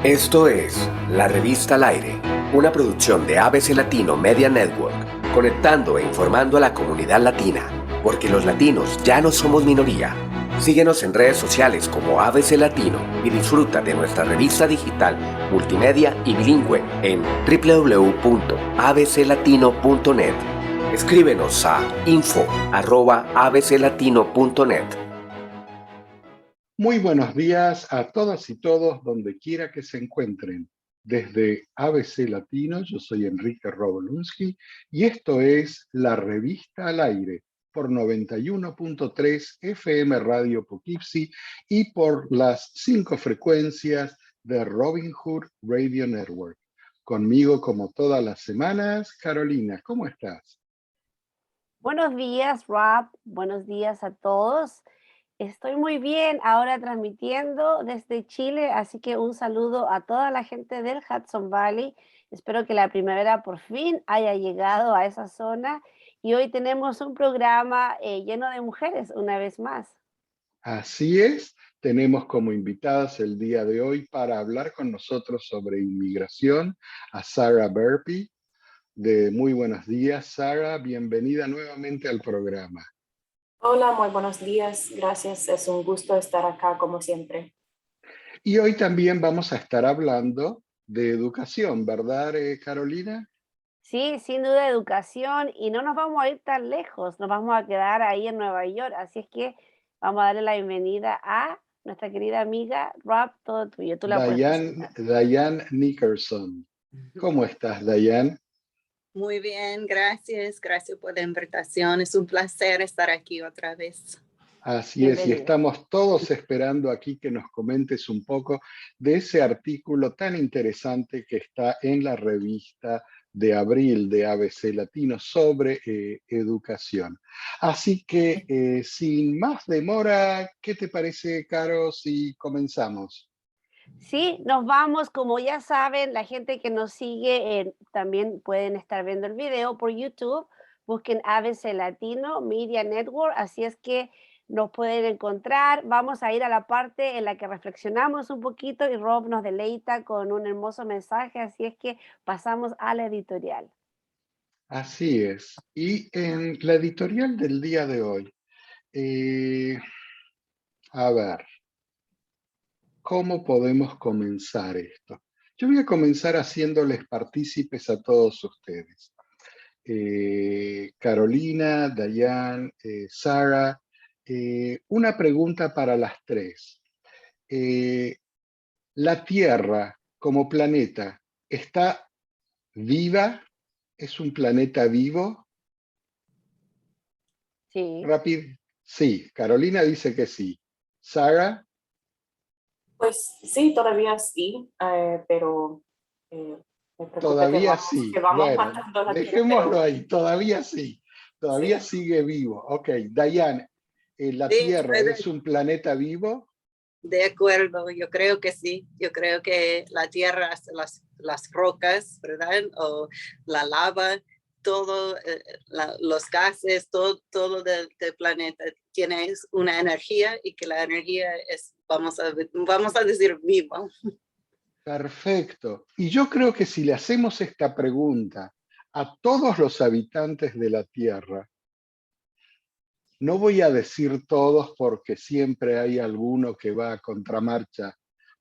Esto es La Revista al Aire, una producción de ABC Latino Media Network, conectando e informando a la comunidad latina, porque los latinos ya no somos minoría. Síguenos en redes sociales como ABC Latino y disfruta de nuestra revista digital, multimedia y bilingüe en www.abclatino.net. Escríbenos a info@abclatino.net. Muy buenos días a todas y todos donde quiera que se encuentren. Desde ABC Latino, yo soy Enrique Robolunski y esto es La Revista al Aire por 91.3 FM Radio Poughkeepsie y por las 5 frecuencias de Robin Hood Radio Network. Conmigo, como todas las semanas, Carolina, ¿cómo estás? Buenos días, Rob. Buenos días a todos. Estoy muy bien ahora transmitiendo desde Chile, así que un saludo a toda la gente del Hudson Valley. Espero que la primavera por fin haya llegado a esa zona y hoy tenemos un programa lleno de mujeres una vez más. Así es, tenemos como invitadas el día de hoy para hablar con nosotros sobre inmigración a Sarah Burpee. Muy buenos días, Sarah. Bienvenida nuevamente al programa. Hola, muy buenos días. Gracias. Es un gusto estar acá como siempre. Y hoy también vamos a estar hablando de educación, ¿verdad, Carolina? Sí, sin duda educación y no nos vamos a ir tan lejos, nos vamos a quedar ahí en Nueva York, así es que vamos a darle la bienvenida a nuestra querida amiga Rob, todo tuyo, tú la puedes presentar. Diane Nickerson. ¿Cómo estás, Diane? Muy bien, gracias. Gracias por la invitación. Es un placer estar aquí otra vez. Así es, y Bienvenida. estamos todos esperando aquí que nos comentes un poco de ese artículo tan interesante que está en la revista de abril de ABC Latino sobre educación. Así que sin más demora, ¿qué te parece, Caro, si comenzamos? Sí, nos vamos, como ya saben, la gente que nos sigue también pueden estar viendo el video por YouTube, busquen ABC Latino Media Network, así es que nos pueden encontrar. Vamos a ir a la parte en la que reflexionamos un poquito y Rob nos deleita con un hermoso mensaje, así es que pasamos a la editorial. Así es. Y en la editorial del día de hoy, eh, a ver, ¿cómo podemos comenzar esto? Yo voy a comenzar haciéndoles partícipes a todos ustedes. Carolina, Dayan, Sara, una pregunta para las tres. ¿La Tierra como planeta está viva? ¿Es un planeta vivo? Sí. Rápido. Sí, Carolina dice que sí. Sara, Pues sí, todavía sí, pero me preocupa todavía sí. que vamos Bueno, matando la tierra, dejémoslo pero ahí, todavía sí. Todavía sí. sigue vivo. Ok, Dayan, ¿la Sí, Tierra estoy es un planeta vivo? de acuerdo. Yo creo que sí. Yo creo que la tierra, las rocas, ¿verdad? O la lava, todo, los gases, todo del planeta tiene una energía y que la energía es, vamos a decir, viva. Perfecto. Y yo creo que si le hacemos esta pregunta a todos los habitantes de la Tierra, no voy a decir todos porque siempre hay alguno que va a contramarcha,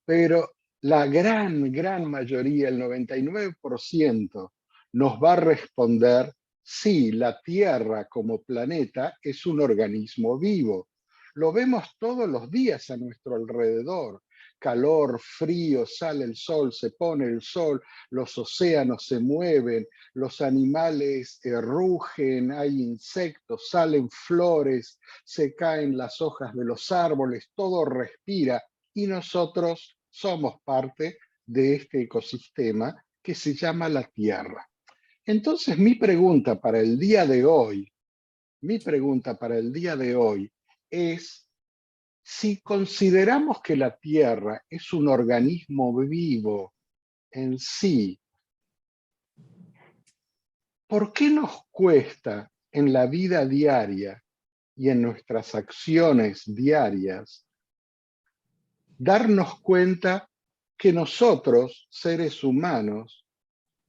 pero la gran mayoría, el 99%, nos va a responder, sí, la Tierra como planeta es un organismo vivo. Lo vemos todos los días a nuestro alrededor. Calor, frío, sale el sol, se pone el sol, los océanos se mueven, los animales rugen, hay insectos, salen flores, se caen las hojas de los árboles, todo respira y nosotros somos parte de este ecosistema que se llama la Tierra. Entonces, mi pregunta para el día de hoy es si consideramos que la Tierra es un organismo vivo en sí, ¿por qué nos cuesta en la vida diaria y en nuestras acciones diarias darnos cuenta que nosotros, seres humanos,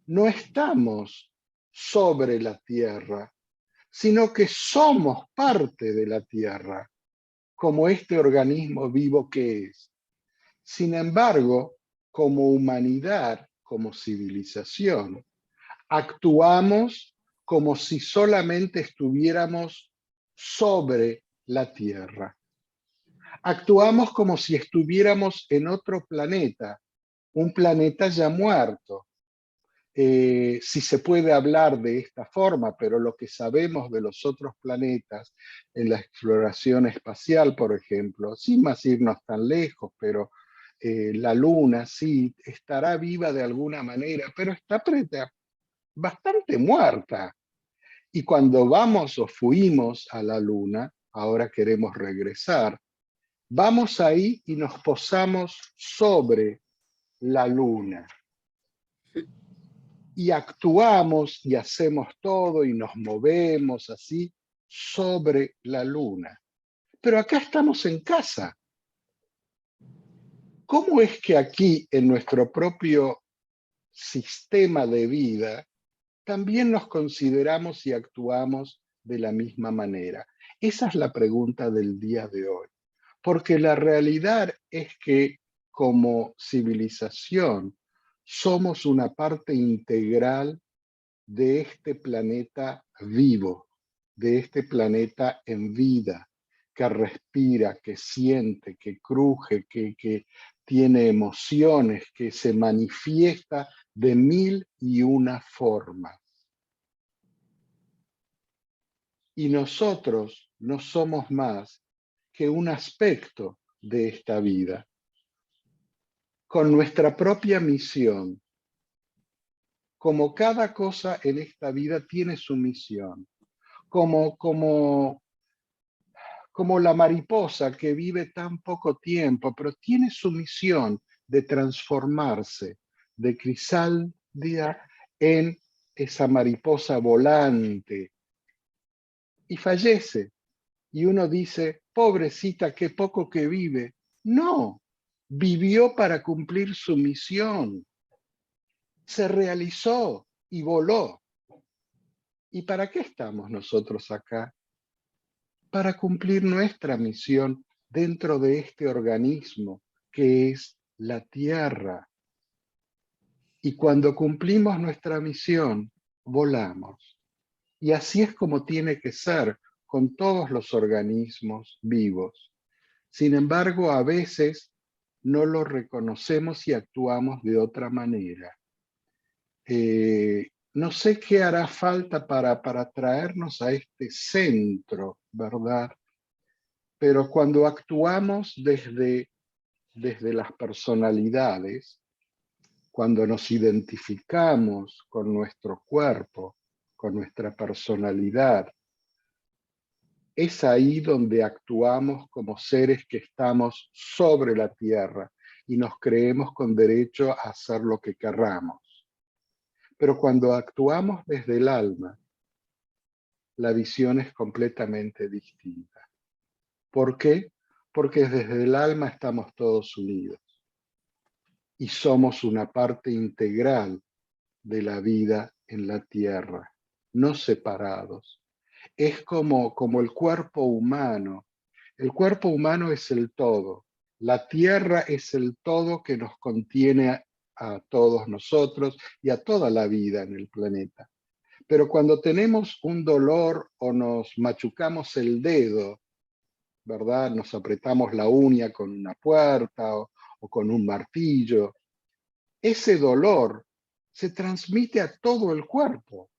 no estamos sobre la Tierra, sino que somos parte de la Tierra, como este organismo vivo que es. Sin embargo, como humanidad, como civilización, actuamos como si solamente estuviéramos sobre la Tierra. Actuamos como si estuviéramos en otro planeta, un planeta ya muerto. Si se puede hablar de esta forma, pero lo que sabemos de los otros planetas en la exploración espacial, por ejemplo, sin más irnos tan lejos, pero la Luna sí estará viva de alguna manera, pero está bastante muerta. Y cuando vamos o fuimos a la Luna, ahora queremos regresar, vamos ahí y nos posamos sobre la Luna. Y actuamos y hacemos todo y nos movemos así sobre la Luna. Pero acá estamos en casa. ¿Cómo es que aquí, en nuestro propio sistema de vida, también nos consideramos y actuamos de la misma manera? Esa es la pregunta del día de hoy. Porque la realidad es que como civilización somos una parte integral de este planeta vivo, de este planeta en vida, que respira, que siente, que cruje, que tiene emociones, que se manifiesta de 1001 formas. Y nosotros no somos más que un aspecto de esta vida, con nuestra propia misión. Como cada cosa en esta vida tiene su misión, como la mariposa que vive tan poco tiempo, pero tiene su misión de transformarse de crisálida en esa mariposa volante y fallece. Y uno dice, pobrecita, qué poco que vive. No, vivió para cumplir su misión, se realizó y voló. ¿Y para qué estamos nosotros acá? Para cumplir nuestra misión dentro de este organismo que es la Tierra. Y cuando cumplimos nuestra misión, volamos. Y así es como tiene que ser con todos los organismos vivos. Sin embargo, a veces no lo reconocemos y actuamos de otra manera. No sé qué hará falta para traernos a este centro, ¿verdad? Pero cuando actuamos desde las personalidades, cuando nos identificamos con nuestro cuerpo, con nuestra personalidad, es ahí donde actuamos como seres que estamos sobre la tierra y nos creemos con derecho a hacer lo que querramos. Pero cuando actuamos desde el alma, la visión es completamente distinta. ¿Por qué? Porque desde el alma estamos todos unidos y somos una parte integral de la vida en la tierra, no separados. Es como el cuerpo humano. El cuerpo humano es el todo. La tierra es el todo que nos contiene a todos nosotros y a toda la vida en el planeta. Pero cuando tenemos un dolor o nos machucamos el dedo, ¿verdad? Nos apretamos la uña con una puerta o con un martillo, ese dolor se transmite a todo el cuerpo.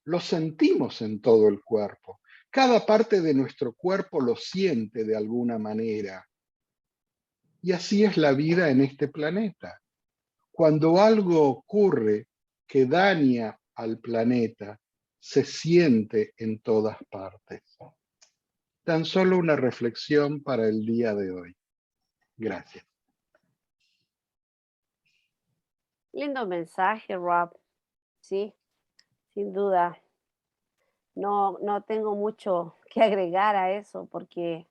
Lo sentimos en todo el cuerpo. Cada parte de nuestro cuerpo lo siente de alguna manera. Y así es la vida en este planeta. Cuando algo ocurre que daña al planeta, se siente en todas partes. Tan solo una reflexión para el día de hoy. Gracias. Lindo mensaje, Rob. Sí, sin duda. No tengo mucho que agregar a eso porque,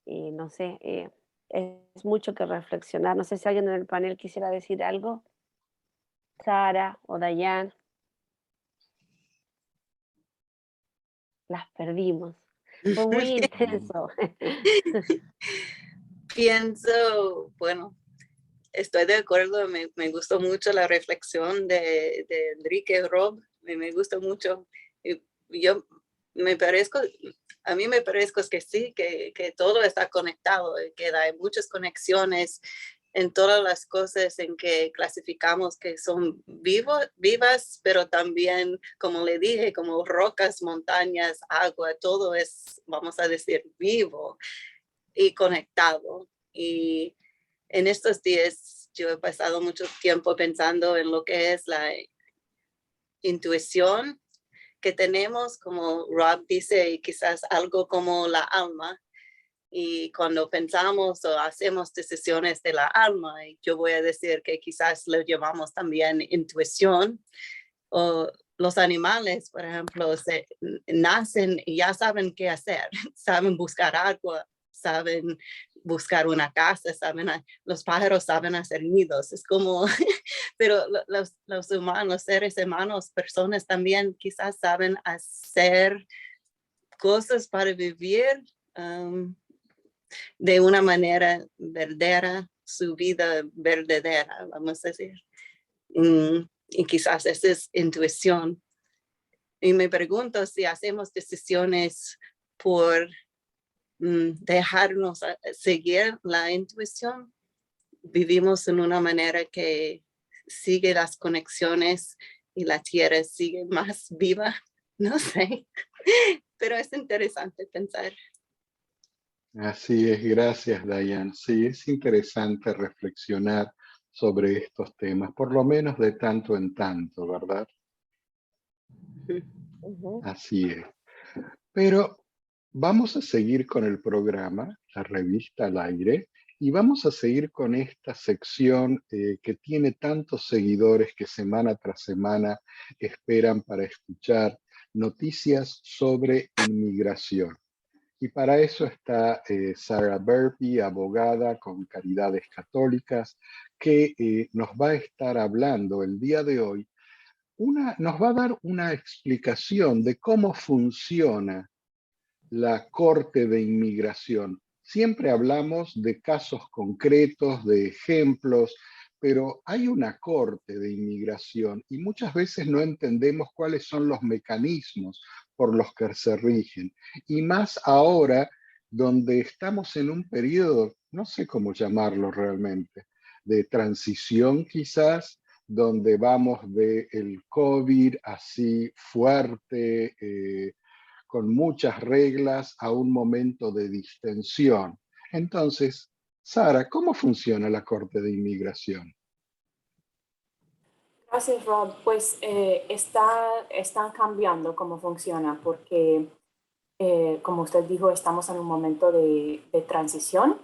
no sé, es mucho que reflexionar. No sé si alguien en el panel quisiera decir algo. Sara o Dayan, las perdimos. Fue muy intenso. Pienso, bueno, estoy de acuerdo, me gustó mucho la reflexión de Enrique Rob, me gusta mucho. Y yo me parezco, a mí me parezco que sí, que todo está conectado, que hay muchas conexiones en todas las cosas en que clasificamos que son vivas, pero también, como le dije, como rocas, montañas, agua, todo es, vamos a decir, vivo y conectado. Y en estos días yo he pasado mucho tiempo pensando en lo que es la intuición que tenemos, como Rob dice, y quizás algo como la alma. Y cuando pensamos o hacemos decisiones de la alma, yo voy a decir que quizás lo llamamos también intuición, o los animales, por ejemplo, nacen y ya saben qué hacer, saben buscar agua, saben buscar una casa, los pájaros saben hacer nidos, es como, pero los humanos, seres humanos, personas también quizás saben hacer cosas para vivir de una manera verdadera, su vida verdadera, vamos a decir. Y quizás esa es intuición. Y me pregunto si hacemos decisiones por dejarnos seguir la intuición, vivimos en una manera que sigue las conexiones y la tierra sigue más viva, no sé, pero es interesante pensar. Así es, gracias, Dayan. Sí, es interesante reflexionar sobre estos temas, por lo menos de tanto en tanto, ¿verdad? Ujú. Así es. Pero vamos a seguir con el programa, la revista al aire, y vamos a seguir con esta sección que tiene tantos seguidores que semana tras semana esperan para escuchar noticias sobre inmigración. Y para eso está Sarah Burpee, abogada con Caridades Católicas, que nos va a estar hablando el día de hoy, nos va a dar una explicación de cómo funciona la Corte de Inmigración. Siempre hablamos de casos concretos, de ejemplos, pero hay una Corte de Inmigración y muchas veces no entendemos cuáles son los mecanismos por los que se rigen. Y más ahora, donde estamos en un periodo, no sé cómo llamarlo realmente, de transición quizás, donde vamos del COVID así fuerte, con muchas reglas a un momento de distensión. Entonces, Sara, ¿cómo funciona la Corte de Inmigración? Gracias, Rob. Pues están cambiando cómo funciona porque, como usted dijo, estamos en un momento de transición.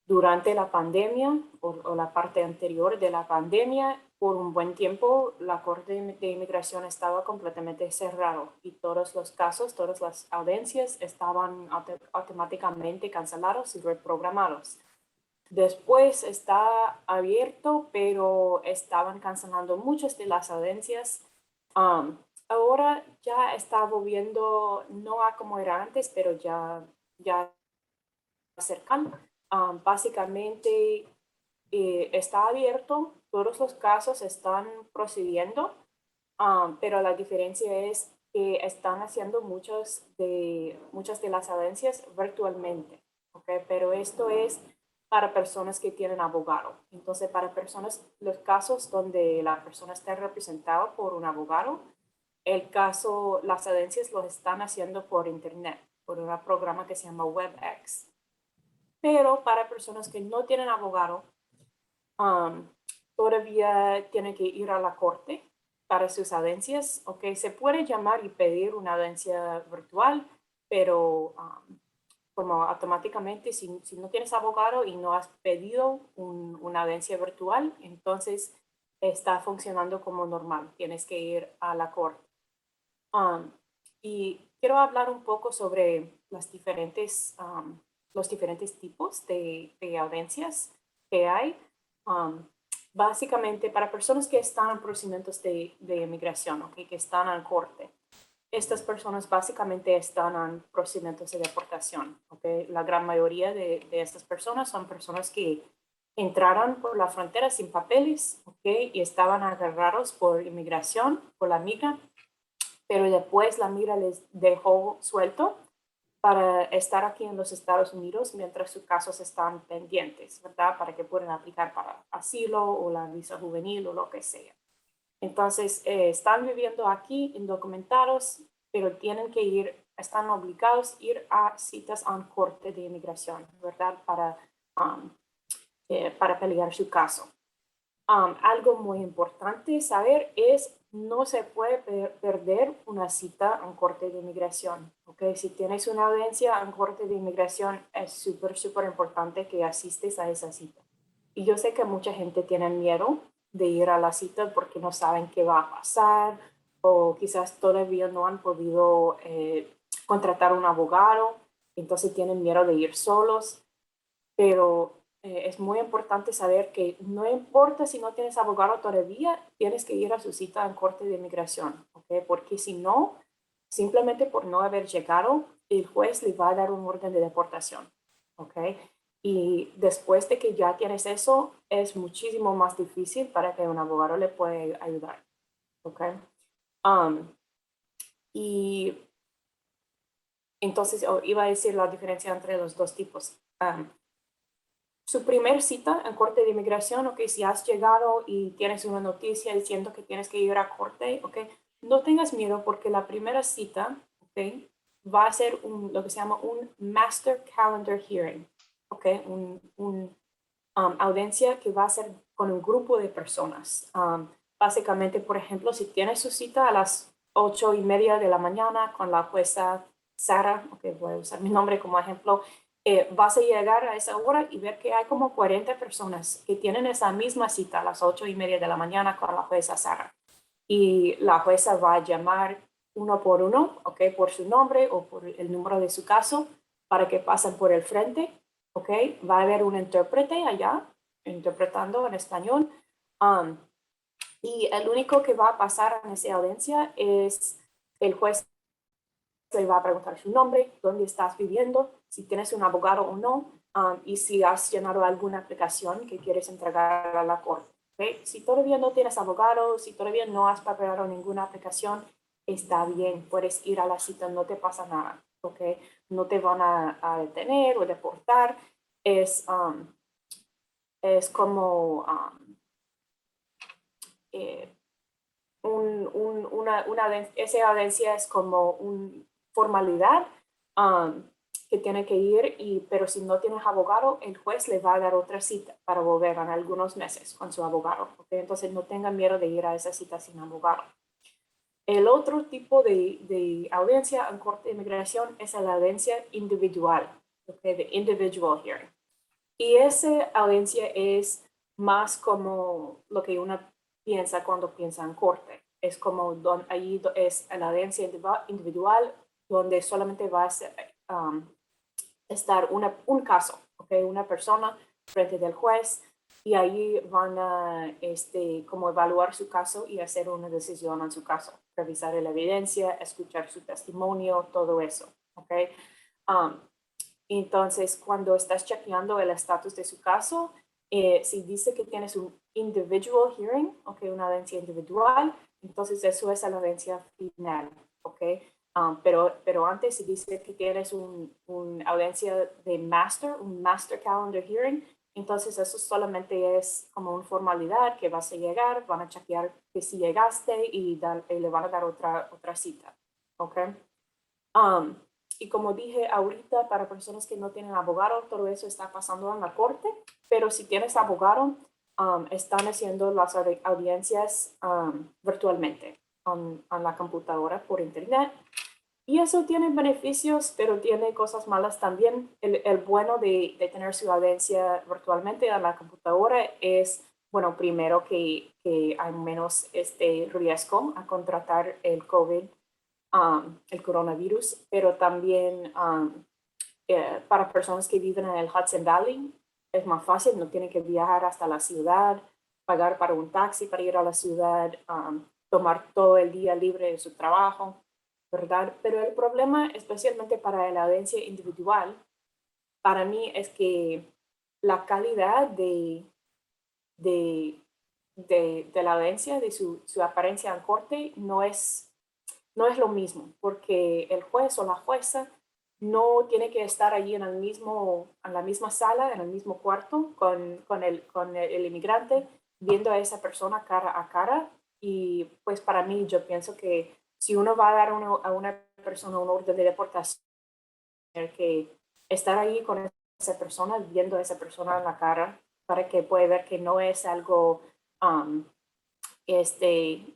Durante la pandemia o la parte anterior de la pandemia, por un buen tiempo, la Corte de Inmigración estaba completamente cerrado y todos los casos, todas las audiencias estaban automáticamente cancelados y reprogramados. Después está abierto, pero estaban cancelando muchas de las audiencias. Ahora ya está volviendo, no a como era antes, pero ya cercano. Básicamente está abierto, todos los casos están procediendo, pero la diferencia es que están haciendo muchas de las audiencias virtualmente, ¿okay? Pero esto es para personas que tienen abogado. Entonces, para personas, los casos donde la persona está representada por un abogado, las audiencias los están haciendo por internet, por un programa que se llama WebEx. Pero para personas que no tienen abogado, todavía tienen que ir a la corte para sus audiencias. Okay, se puede llamar y pedir una audiencia virtual, pero como automáticamente, si no tienes abogado y no has pedido una audiencia virtual, entonces está funcionando como normal. Tienes que ir a la corte. Y quiero hablar un poco sobre las diferentes los diferentes tipos de audiencias que hay. Básicamente, para personas que están en procedimientos de inmigración, ¿okay? Que están en corte, estas personas básicamente están en procedimientos de deportación. ¿Okay? La gran mayoría de estas personas son personas que entraron por la frontera sin papeles, ¿okay? Y estaban agarrados por inmigración, por la migra, pero después la migra les dejó suelto para estar aquí en los Estados Unidos mientras sus casos están pendientes, ¿verdad? Para que puedan aplicar para asilo o la visa juvenil o lo que sea. Entonces, están viviendo aquí indocumentados, pero tienen que están obligados a ir a citas en corte de inmigración, ¿verdad? Para pelear su caso. Algo muy importante saber es no se puede perder una cita en corte de inmigración. ¿Okay? Si tienes una audiencia en corte de inmigración, es súper, súper importante que asistes a esa cita. Y yo sé que mucha gente tiene miedo de ir a la cita porque no saben qué va a pasar o quizás todavía no han podido contratar un abogado, entonces tienen miedo de ir solos, pero es muy importante saber que no importa si no tienes abogado todavía, tienes que ir a su cita en corte de inmigración, ¿okay? Porque si no, simplemente por no haber llegado, el juez le va a dar un orden de deportación, ¿okay? Y después de que ya tienes eso, es muchísimo más difícil para que un abogado le pueda ayudar, ¿okay? Y entonces iba a decir la diferencia entre los dos tipos. Su primer cita en corte de inmigración, ok, si has llegado y tienes una noticia diciendo que tienes que ir a corte, ok, no tengas miedo porque la primera cita, ok, va a ser lo que se llama un Master Calendar Hearing, ok, audiencia que va a ser con un grupo de personas. Básicamente, por ejemplo, si tienes su cita a las 8:30 de la mañana con la jueza Sara, ok, voy a usar mi nombre como ejemplo, vas a llegar a esa hora y ver que hay como 40 personas que tienen esa misma cita a las 8:30 de la mañana con la jueza Sara. Y la jueza va a llamar uno por uno, ok, por su nombre o por el número de su caso, para que pasen por el frente, ok. Va a haber un intérprete allá, interpretando en español. Y el único que va a pasar en esa audiencia es el juez. Le va a preguntar su nombre, dónde estás viviendo, si tienes un abogado o no, y si has llenado alguna aplicación que quieres entregar a la corte. ¿Okay? Si todavía no tienes abogado, si todavía no has preparado ninguna aplicación, está bien, puedes ir a la cita, no te pasa nada. ¿Okay? No te van a detener o deportar. Es como esa audiencia es como una formalidad que tiene que ir, pero si no tienes abogado, el juez le va a dar otra cita para volver en algunos meses con su abogado. ¿Okay? Entonces no tengan miedo de ir a esa cita sin abogado. El otro tipo de audiencia en corte de inmigración es la audiencia individual, ¿okay? The individual hearing. Y esa audiencia es más como lo que uno piensa cuando piensa en corte. Es como ahí es la audiencia individual donde solamente va a estar un caso, ¿okay? Una persona frente del juez y ahí van a como evaluar su caso y hacer una decisión en su caso, revisar la evidencia, escuchar su testimonio, todo eso, ¿okay? Entonces, cuando estás chequeando el estatus de su caso, si dice que tienes un individual hearing, okay, una audiencia individual, entonces eso es la audiencia final, okay. Pero antes si dice que tienes una audiencia de un master calendar hearing, entonces eso solamente es como una formalidad que vas a llegar, van a chequear que si llegaste y le van a dar otra cita, okay. Y como dije ahorita, para personas que no tienen abogado, todo eso está pasando en la corte, pero si tienes abogado, están haciendo las audiencias virtualmente en la computadora por internet. Y eso tiene beneficios, pero tiene cosas malas también. El bueno de tener su audiencia virtualmente en la computadora es, bueno, primero que hay menos riesgo a contratar el COVID, el coronavirus, pero también para personas que viven en el Hudson Valley es más fácil, no tienen que viajar hasta la ciudad, pagar para un taxi para ir a la ciudad, tomar todo el día libre de su trabajo, ¿verdad? Pero el problema, especialmente para la audiencia individual, para mí es que la calidad de la audiencia, de su apariencia en corte, no es lo mismo, porque el juez o la jueza no tiene que estar allí en la misma sala, en el mismo cuarto con el inmigrante, viendo a esa persona cara a cara. Y pues para mí, yo pienso que si uno va a dar a una persona un orden de deportación, tiene que estar allí con esa persona, viendo a esa persona en la cara, para que pueda ver que no es algo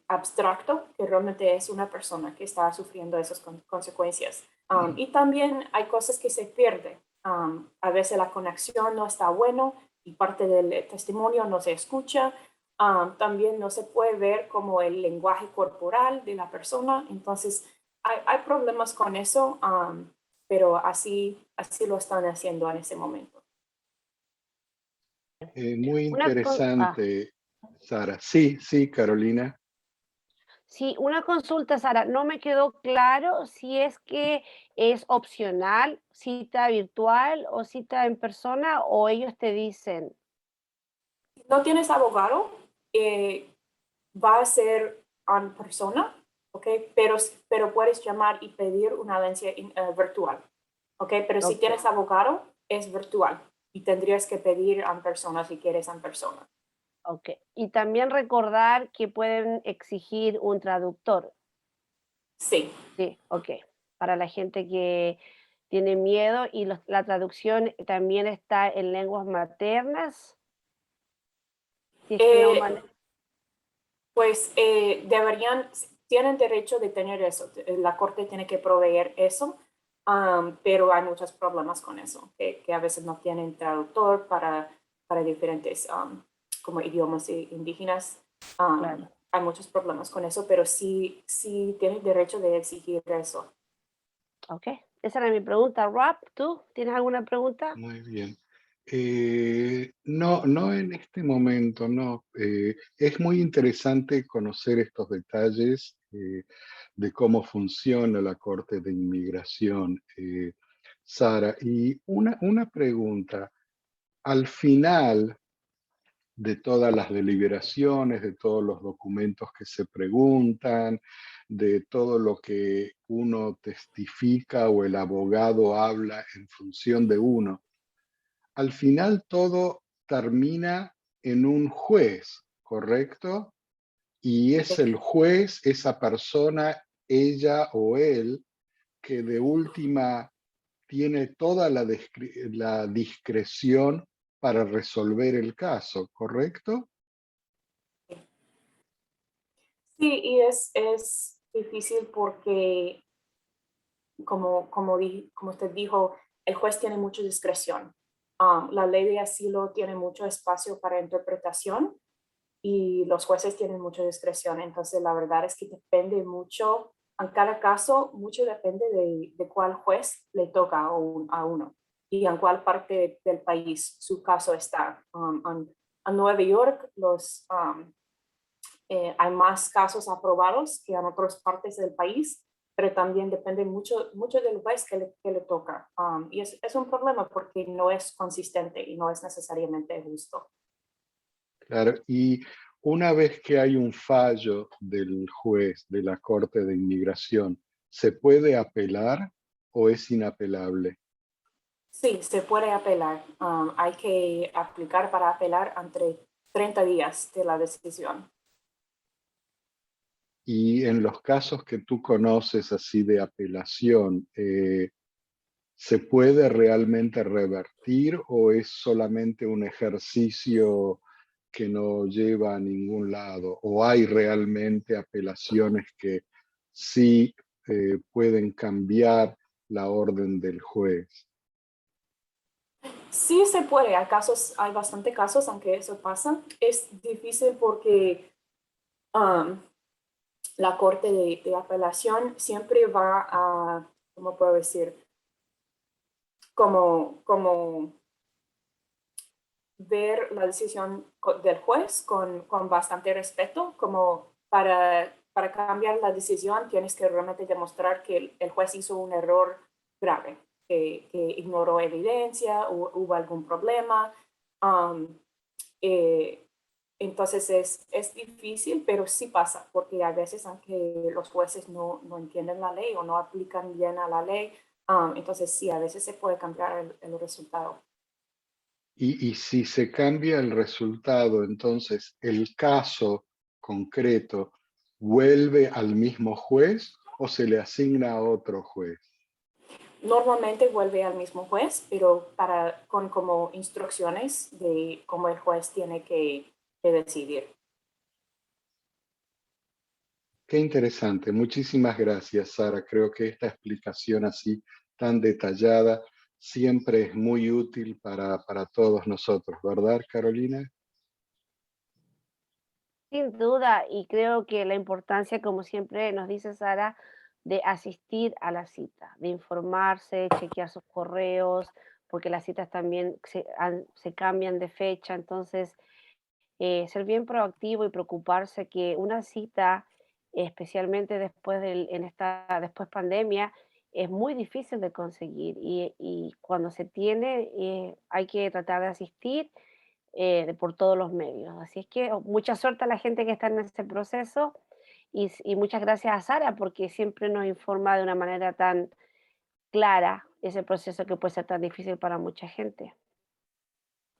abstracto, que realmente es una persona que está sufriendo esas consecuencias. Y también hay cosas que se pierden. A veces la conexión no está buena y parte del testimonio no se escucha. También no se puede ver como el lenguaje corporal de la persona. Entonces, hay problemas con eso, pero así lo están haciendo en ese momento. Muy Una con- ah, interesante, Sara. Sí, sí, Carolina. sí, una consulta, Sara. No me quedó claro si es que es opcional cita virtual o cita en persona o ellos te dicen. Si no tienes abogado, va a ser en persona, ¿ok? Pero puedes llamar y pedir una audiencia virtual, ¿ok? Pero si Ok, tienes abogado, es virtual y tendrías que pedir en persona si quieres en persona. ok. Y también recordar que pueden exigir un traductor. Sí. Sí, ok. Para la gente que tiene miedo y la traducción también está en lenguas maternas. Si es que no Eh, man- pues tienen derecho de tener eso. La corte tiene que proveer eso, pero hay muchos problemas con eso, que a veces no tienen traductor para diferentes como idiomas indígenas. Claro. Hay muchos problemas con eso, pero sí tienes derecho de exigir eso. Ok. Esa era mi pregunta. Rob, ¿tú tienes alguna pregunta? Muy bien. No, no en este momento, no. Es muy interesante conocer estos detalles de cómo funciona la Corte de Inmigración, Sara. Y una pregunta, al final de todas las deliberaciones, de todos los documentos que se preguntan, de todo lo que uno testifica o el abogado habla en función de uno, al final todo termina en un juez, ¿correcto? Y es el juez, esa persona, ella o él, que de última tiene toda la discreción para resolver el caso, ¿correcto? Sí, y es difícil porque, como usted dijo, el juez tiene mucha discreción. La ley de asilo tiene mucho espacio para interpretación y los jueces tienen mucha discreción. Entonces, la verdad es que depende mucho, en cada caso, mucho depende de cuál juez le toca a uno y en cuál parte del país su caso está. En Nueva York, hay más casos aprobados que en otras partes del país, pero también depende mucho del país que le toca. Y es un problema porque no es consistente y no es necesariamente justo. Claro, y una vez que hay un fallo del juez de la Corte de Inmigración, ¿se puede apelar o es inapelable? Sí, se puede apelar. Hay que aplicar para apelar entre 30 días de la decisión. Y en los casos que tú conoces así de apelación, ¿se puede realmente revertir o es solamente un ejercicio que no lleva a ningún lado? ¿O hay realmente apelaciones que sí pueden cambiar la orden del juez? Sí se puede, hay bastante casos, aunque eso pasa. Es difícil porque la Corte de Apelación siempre va a, ¿cómo puedo decir? como ver la decisión del juez con bastante respeto, como para cambiar la decisión tienes que realmente demostrar que el juez hizo un error grave, que ignoró evidencia, o hubo algún problema. Entonces es difícil, pero sí pasa, porque a veces aunque los jueces no entienden la ley o no aplican bien a la ley, entonces sí, a veces se puede cambiar el resultado. Y si se cambia el resultado, entonces el caso concreto vuelve al mismo juez o se le asigna a otro juez. Normalmente vuelve al mismo juez, pero con como instrucciones de cómo el juez tiene que decidir. Qué interesante. Muchísimas gracias, Sara. Creo que esta explicación así tan detallada siempre es muy útil para todos nosotros, ¿verdad, Carolina? Sin duda, y creo que la importancia, como siempre nos dice Sara, de asistir a la cita, de informarse, chequear sus correos, porque las citas también se cambian de fecha, entonces ser bien proactivo y preocuparse que una cita, especialmente en esta después pandemia, es muy difícil de conseguir y cuando se tiene hay que tratar de asistir por todos los medios. Así es que mucha suerte a la gente que está en este proceso y muchas gracias a Sara porque siempre nos informa de una manera tan clara ese proceso que puede ser tan difícil para mucha gente.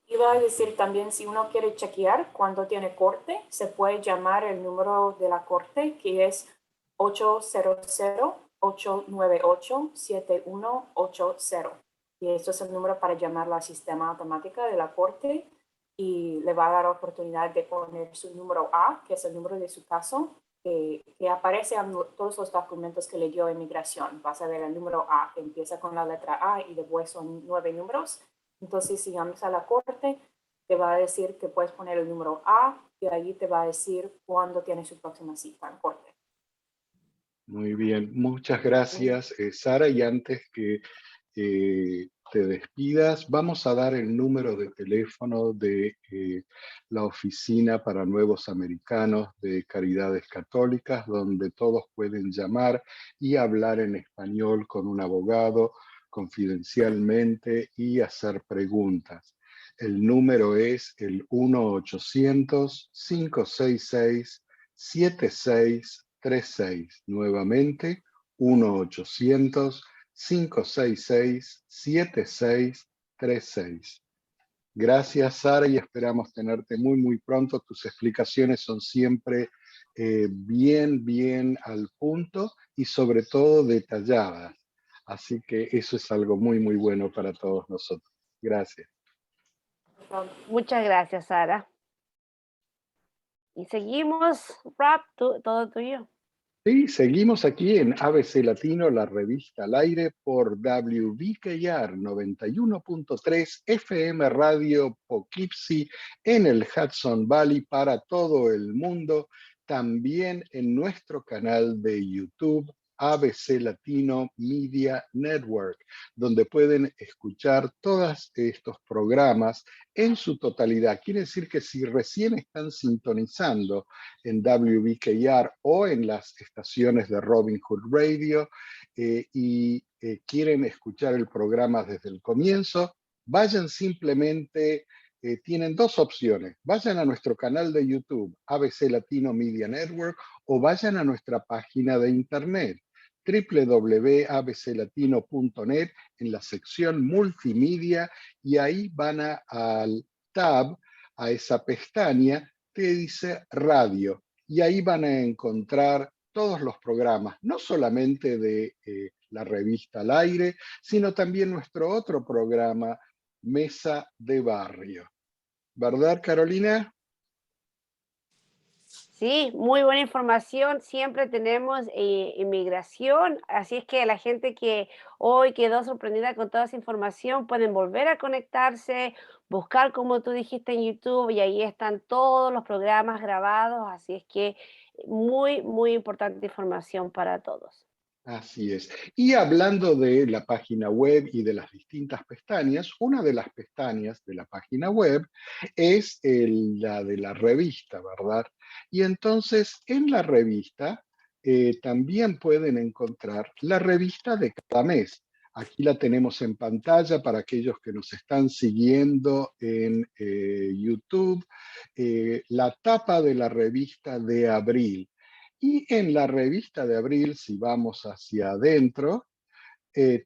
Iba a decir también, si uno quiere chequear cuando tiene corte, se puede llamar el número de la corte, que es 800-898-7180. Y esto es el número para llamar al sistema automática de la corte y le va a dar oportunidad de poner su número A, que es el número de su caso, que aparece en todos los documentos que le dio inmigración. Vas a ver el número A, que empieza con la letra A y después son 9 números. Entonces, si llamas a la corte, te va a decir que puedes poner el número A y ahí te va a decir cuándo tiene su próxima cita en corte. Muy bien, muchas gracias, Sara. Y antes que te despidas, vamos a dar el número de teléfono de la Oficina para Nuevos Americanos de Caridades Católicas, donde todos pueden llamar y hablar en español con un abogado confidencialmente y hacer preguntas. El número es el 1-800-566-7636. Nuevamente, 1-800-566-7636. Gracias, Sara, y esperamos tenerte muy pronto. Tus explicaciones son siempre bien al punto y sobre todo detalladas. Así que eso es algo muy bueno para todos nosotros. Gracias. Muchas gracias, Sara. Y seguimos, Rap, todo tuyo. Sí, seguimos aquí en ABC Latino, la revista al aire por WBKR 91.3 FM Radio Poughkeepsie en el Hudson Valley para todo el mundo. También en nuestro canal de YouTube ABC Latino Media Network, donde pueden escuchar todos estos programas en su totalidad. Quiere decir que si recién están sintonizando en WBKR o en las estaciones de Robin Hood Radio y quieren escuchar el programa desde el comienzo, vayan simplemente, tienen dos opciones. Vayan a nuestro canal de YouTube, ABC Latino Media Network, o vayan a nuestra página de internet, www.abclatino.net, en la sección multimedia, y ahí van al tab, a esa pestaña que dice radio, y ahí van a encontrar todos los programas, no solamente de la revista al aire, sino también nuestro otro programa, Mesa de Barrio. ¿Verdad, Carolina? Sí, muy buena información. Siempre tenemos inmigración, así es que la gente que hoy quedó sorprendida con toda esa información pueden volver a conectarse, buscar como tú dijiste en YouTube y ahí están todos los programas grabados, así es que muy importante información para todos. Así es. Y hablando de la página web y de las distintas pestañas, una de las pestañas de la página web es la de la revista, ¿verdad? Y entonces en la revista también pueden encontrar la revista de cada mes. Aquí la tenemos en pantalla para aquellos que nos están siguiendo en YouTube. La tapa de la revista de abril. Y en la revista de abril, si vamos hacia adentro,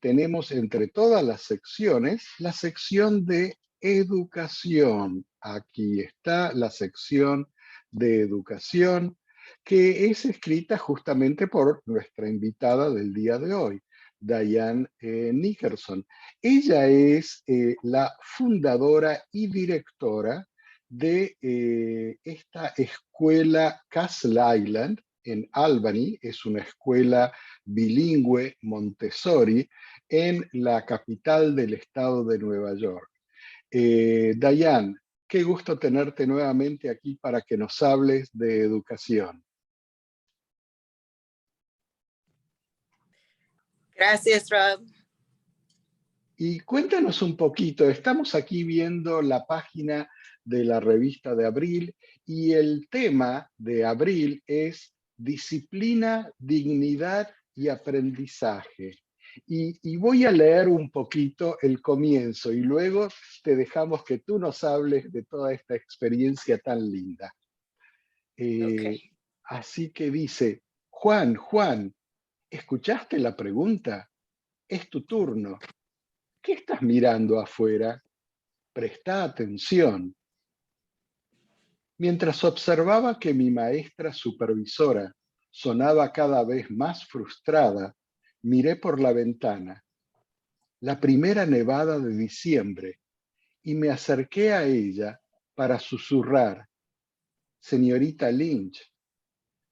tenemos entre todas las secciones la sección de educación. Aquí está la sección de educación, que es escrita justamente por nuestra invitada del día de hoy, Diane Nickerson. Ella es la fundadora y directora de esta escuela Castle Island en Albany. Es una escuela bilingüe Montessori en la capital del estado de Nueva York. Diane, qué gusto tenerte nuevamente aquí para que nos hables de educación. Gracias, Rob. Y cuéntanos un poquito, estamos aquí viendo la página de la revista de abril y el tema de abril es disciplina, dignidad y aprendizaje. Y voy a leer un poquito el comienzo y luego te dejamos que tú nos hables de toda esta experiencia tan linda. Okay. Así que dice, Juan, ¿escuchaste la pregunta? Es tu turno. ¿Qué estás mirando afuera? Presta atención. Mientras observaba que mi maestra supervisora sonaba cada vez más frustrada, miré por la ventana. La primera nevada de diciembre, y me acerqué a ella para susurrar. Señorita Lynch,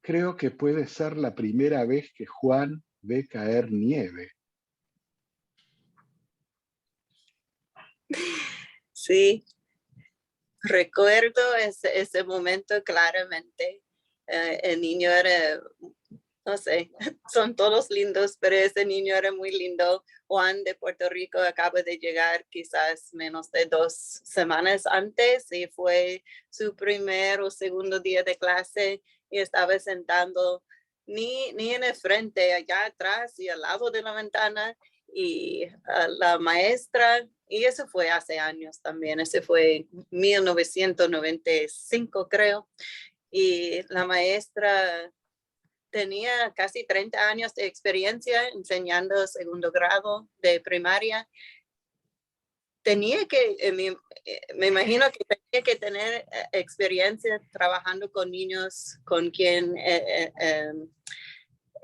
creo que puede ser la primera vez que Juan ve caer nieve. Sí, recuerdo ese momento claramente. El niño era, no sé, son todos lindos, pero ese niño era muy lindo. Juan de Puerto Rico acaba de llegar quizás menos de 2 semanas antes y fue su primer o segundo día de clase y estaba sentando ni en el frente, allá atrás y al lado de la ventana. Y la maestra, y eso fue hace años también, ese fue 1995 creo, y la maestra tenía casi 30 años de experiencia enseñando segundo grado de primaria. Tenía que, me imagino que tenía que tener experiencia trabajando con niños con quien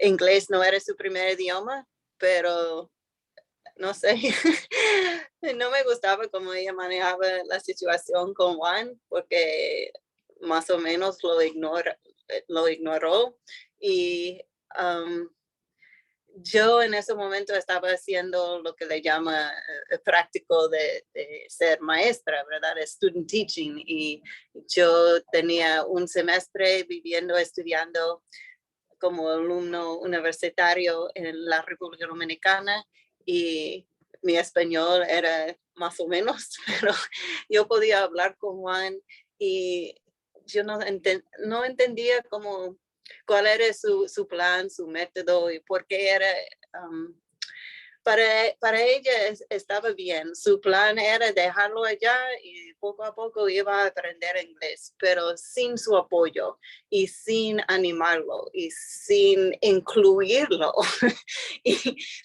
inglés no era su primer idioma, pero no sé, no me gustaba cómo ella manejaba la situación con Juan, porque más o menos lo ignoró. Y yo en ese momento estaba haciendo lo que le llama práctico de ser maestra, ¿verdad? Student teaching. Y yo tenía un semestre estudiando como alumno universitario en la República Dominicana y mi español era más o menos, pero yo podía hablar con Juan y yo no entendía cuál era su plan, su método y por qué era... para ella estaba bien. Su plan era dejarlo allá y poco a poco iba a aprender inglés, pero sin su apoyo y sin animarlo y sin incluirlo. Y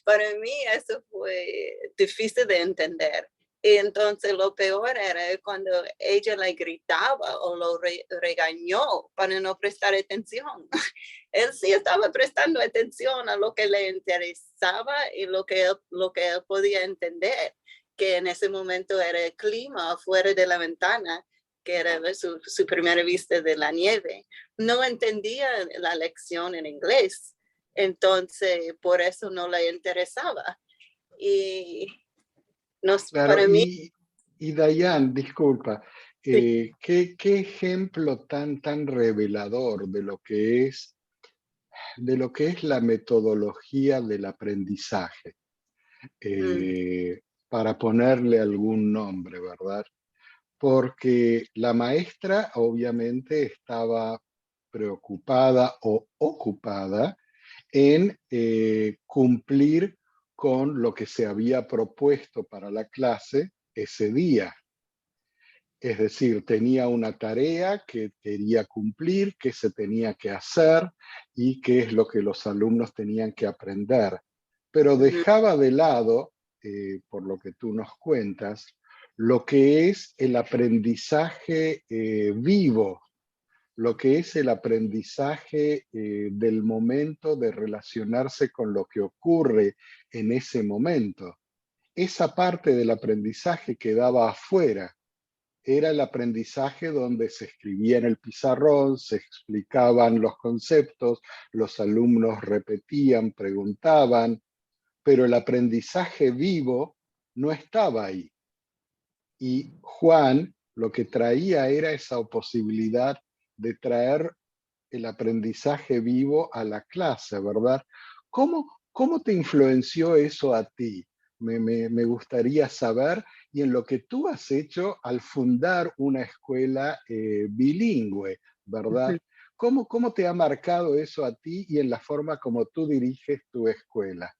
para mí eso fue difícil de entender. Y entonces lo peor era cuando ella le gritaba o lo regañó para no prestar atención. Él sí estaba prestando atención a lo que le interesaba y lo que él podía entender, que en ese momento era el clima afuera de la ventana, que era su primera vista de la nieve. No entendía la lección en inglés, entonces por eso no le interesaba. Y Claro, para mí... y Diane, disculpa, Sí. ¿qué ejemplo tan revelador de lo que es de lo que es la metodología del aprendizaje, para ponerle algún nombre, ¿verdad? Porque la maestra obviamente estaba preocupada o ocupada en cumplir con lo que se había propuesto para la clase ese día. Es decir, tenía una tarea que quería cumplir, que se tenía que hacer y qué es lo que los alumnos tenían que aprender. Pero dejaba de lado, por lo que tú nos cuentas, lo que es el aprendizaje vivo, lo que es el aprendizaje del momento de relacionarse con lo que ocurre en ese momento. Esa parte del aprendizaje quedaba afuera. Era el aprendizaje donde se escribía en el pizarrón, se explicaban los conceptos, los alumnos repetían, preguntaban, pero el aprendizaje vivo no estaba ahí. Y Juan lo que traía era esa posibilidad de traer el aprendizaje vivo a la clase, ¿verdad? ¿Cómo te influenció eso a ti? Me gustaría saber, y en lo que tú has hecho al fundar una escuela bilingüe, ¿verdad? ¿Cómo te ha marcado eso a ti y en la forma como tú diriges tu escuela?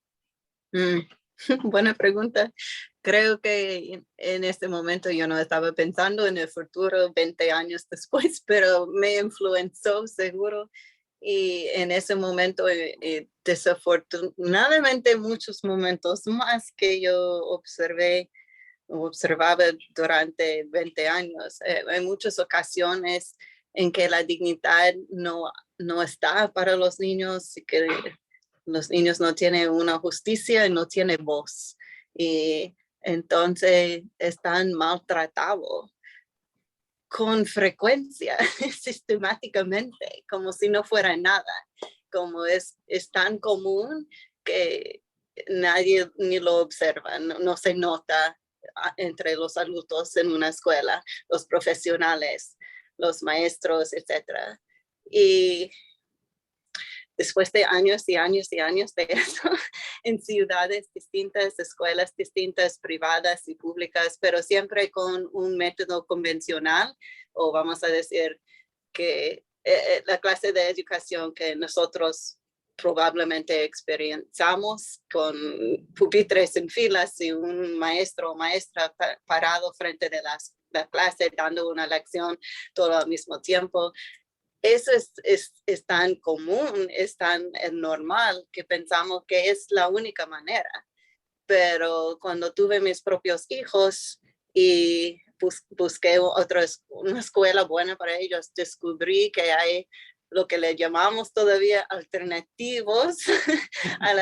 Buena pregunta. Creo que en este momento yo no estaba pensando en el futuro 20 años después, pero me influenció seguro. Y en ese momento, desafortunadamente, muchos momentos más que yo observaba durante 20 años. Hay muchas ocasiones en que la dignidad no está para los niños, y que los niños no tienen una justicia y no tienen voz. Y entonces están maltratados con frecuencia, sistemáticamente, como si no fuera nada. Como es tan común que nadie ni lo observa, no se nota entre los adultos en una escuela, los profesionales, los maestros, etc. Y después de años y años y años de eso, en ciudades distintas, escuelas distintas, privadas y públicas, pero siempre con un método convencional, o vamos a decir que la clase de educación que nosotros probablemente experienciamos, con pupitres en filas y un maestro o maestra parado frente de la clase dando una lección todo al mismo tiempo. Eso es tan común, es tan normal que pensamos que es la única manera. Pero cuando tuve mis propios hijos y busqué una escuela buena para ellos, descubrí que hay lo que le llamamos todavía alternativos a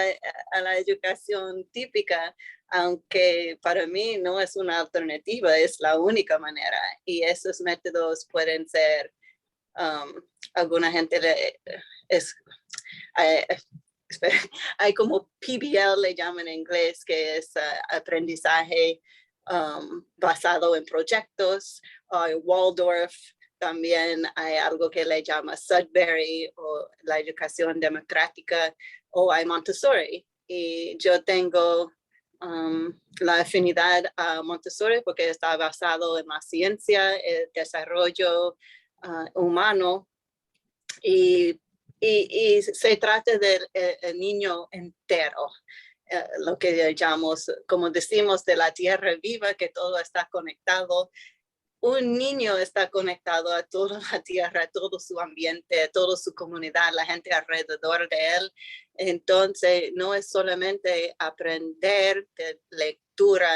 la educación típica, aunque para mí no es una alternativa, es la única manera. Y esos métodos pueden ser, alguna gente hay como PBL, le llaman en inglés, que es aprendizaje basado en proyectos. Waldorf, también hay algo que le llama Sudbury, o la educación democrática, o hay Montessori. Y yo tengo la afinidad a Montessori porque está basado en la ciencia, el desarrollo humano, y se trata del niño entero, lo que llamamos, como decimos, de la tierra viva, que todo está conectado. Un niño está conectado a toda la tierra, a todo su ambiente, a toda su comunidad, la gente alrededor de él. Entonces, no es solamente aprender de lectura,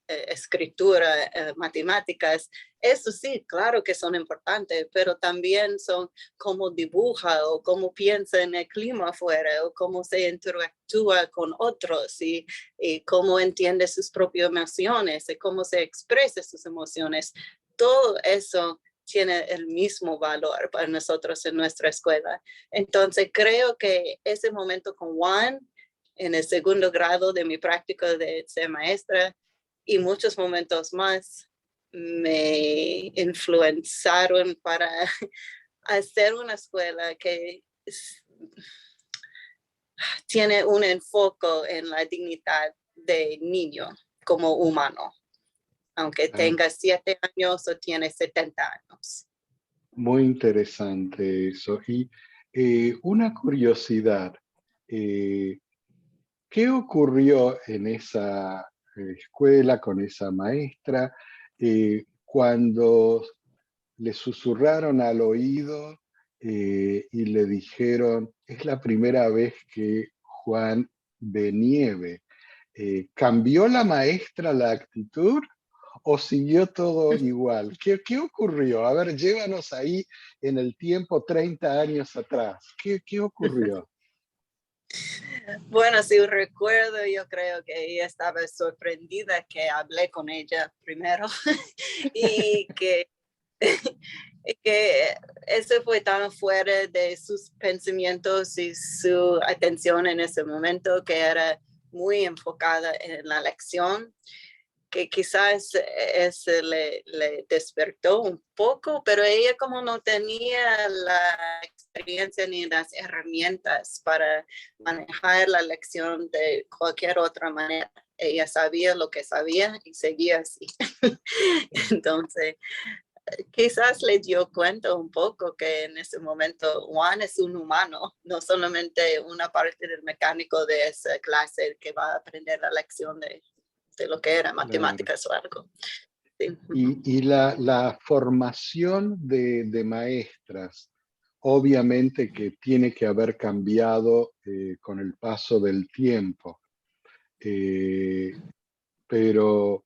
escritura, matemáticas. Eso sí, claro que son importantes, pero también son cómo dibuja, o cómo piensa en el clima afuera, o cómo se interactúa con otros, y cómo entiende sus propias emociones, y cómo se expresa sus emociones. Todo eso tiene el mismo valor para nosotros en nuestra escuela. Entonces, creo que ese momento con Juan, en el segundo grado de mi práctica de ser maestra, y muchos momentos más, me influenciaron para hacer una escuela que tiene un enfoque en la dignidad del niño como humano, aunque tenga 7 años o tiene 70 años. Muy interesante eso. Y una curiosidad, ¿qué ocurrió en esa escuela con esa maestra cuando le susurraron al oído y le dijeron, es la primera vez que Juan ve nieve? ¿Cambió la maestra la actitud o siguió todo igual? ¿Qué ocurrió? A ver, llévanos ahí en el tiempo 30 años atrás. ¿Qué ocurrió? Bueno, si recuerdo, yo creo que ella estaba sorprendida que hablé con ella primero y que eso fue tan fuera de sus pensamientos y su atención en ese momento, que era muy enfocada en la lección, que quizás eso le despertó un poco, pero ella como no tenía la experiencia ni las herramientas para manejar la lección de cualquier otra manera. Ella sabía lo que sabía y seguía así. Entonces, quizás le dio cuenta un poco que en ese momento Juan es un humano, no solamente una parte del mecánico de esa clase que va a aprender la lección de lo que era matemáticas o algo. Sí. Y la formación de maestras, obviamente que tiene que haber cambiado con el paso del tiempo, pero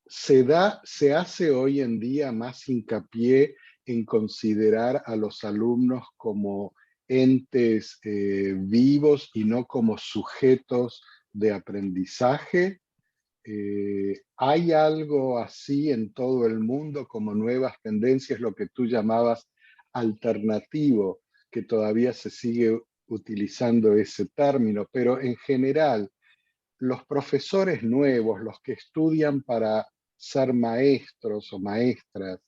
se hace hoy en día más hincapié en considerar a los alumnos como entes vivos y no como sujetos de aprendizaje. ¿Hay algo así en todo el mundo como nuevas tendencias, lo que tú llamabas alternativo, que todavía se sigue utilizando ese término? Pero en general, los profesores nuevos, los que estudian para ser maestros o maestras,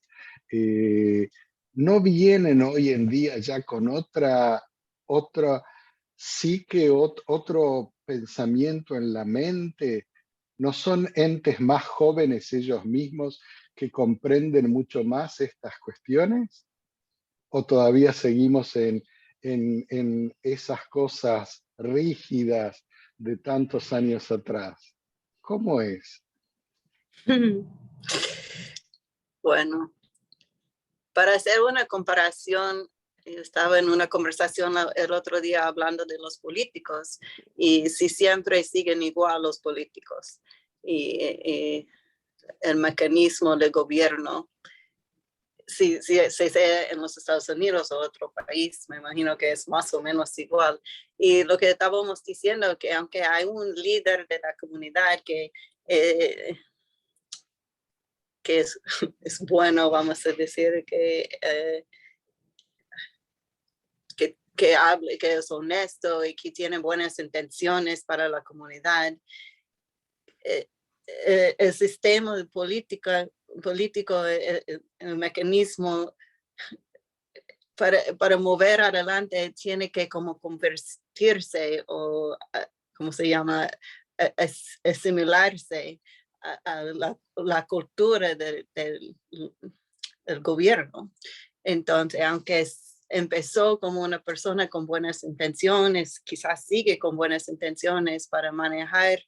no vienen hoy en día ya con otra psique, otro pensamiento en la mente. ¿No son entes más jóvenes ellos mismos que comprenden mucho más estas cuestiones? ¿O todavía seguimos en esas cosas rígidas de tantos años atrás? ¿Cómo es? Bueno, para hacer una comparación, yo estaba en una conversación el otro día hablando de los políticos y si siempre siguen igual los políticos y el mecanismo de gobierno, si sea en los Estados Unidos o otro país, me imagino que es más o menos igual. Y lo que estábamos diciendo, que aunque hay un líder de la comunidad que es bueno, vamos a decir, que hable, que es honesto y que tiene buenas intenciones para la comunidad. El sistema político, el mecanismo para mover adelante tiene que como convertirse o, ¿cómo se llama? Asimilarse a la cultura del gobierno. Entonces, aunque empezó como una persona con buenas intenciones, quizás sigue con buenas intenciones para manejar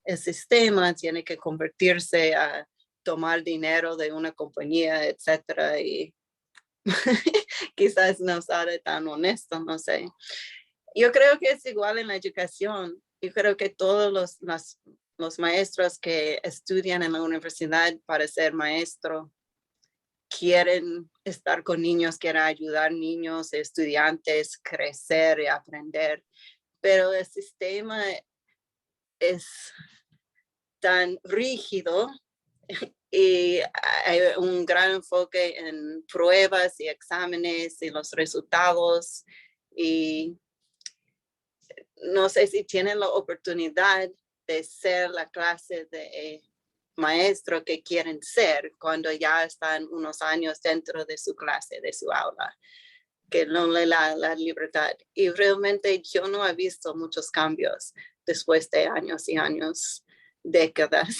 el sistema, tiene que convertirse a tomar dinero de una compañía, etcétera, y quizás no sale tan honesto, no sé. Yo creo que es igual en la educación. Yo creo que todos los maestros que estudian en la universidad para ser maestro quieren estar con niños, quieren ayudar niños, estudiantes, crecer y aprender. Pero el sistema es tan rígido y hay un gran enfoque en pruebas y exámenes y los resultados. Y no sé si tienen la oportunidad de ser la clase de maestro que quieren ser cuando ya están unos años dentro de su clase, de su aula. que no le da la libertad. Y realmente yo no he visto muchos cambios después de años y años, décadas.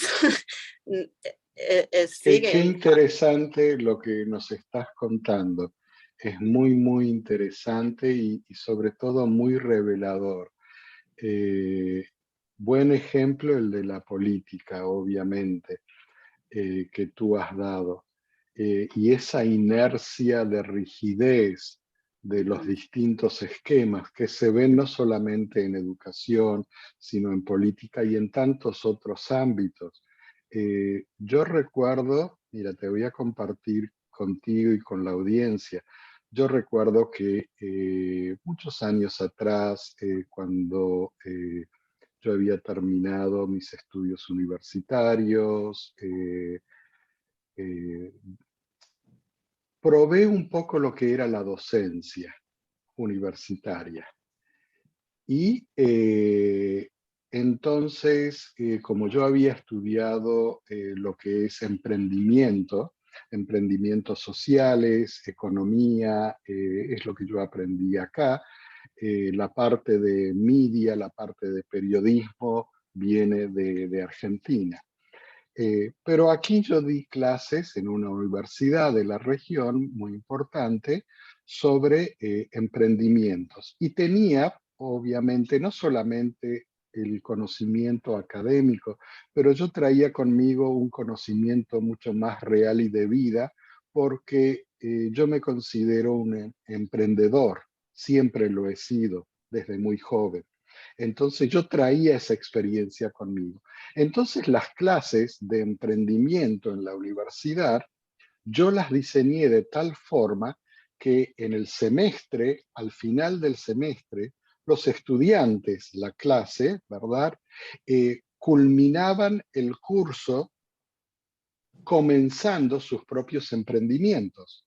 Qué Sigue. interesante lo que nos estás contando. Es muy, muy interesante y sobre todo muy revelador. Eh, Buen ejemplo el de la política, obviamente, que tú has dado. Y esa inercia de rigidez de los distintos esquemas que se ven no solamente en educación, sino en política y en tantos otros ámbitos. Yo recuerdo, mira, te voy a compartir contigo y con la audiencia. Yo recuerdo que muchos años atrás, cuando yo había terminado mis estudios universitarios, eh, probé un poco lo que era la docencia universitaria. Y entonces, como yo había estudiado lo que es emprendimientos sociales, economía, es lo que yo aprendí acá, la parte de media, la parte de periodismo viene de Argentina. Pero aquí yo di clases en una universidad de la región muy importante sobre emprendimientos y tenía, obviamente, no solamente el conocimiento académico, pero yo traía conmigo un conocimiento mucho más real y de vida porque yo me considero un emprendedor, siempre lo he sido desde muy joven. Entonces yo traía esa experiencia conmigo. Entonces las clases de emprendimiento en la universidad, yo las diseñé de tal forma que en el semestre, al final del semestre, los estudiantes, la clase, ¿verdad? Culminaban el curso comenzando sus propios emprendimientos.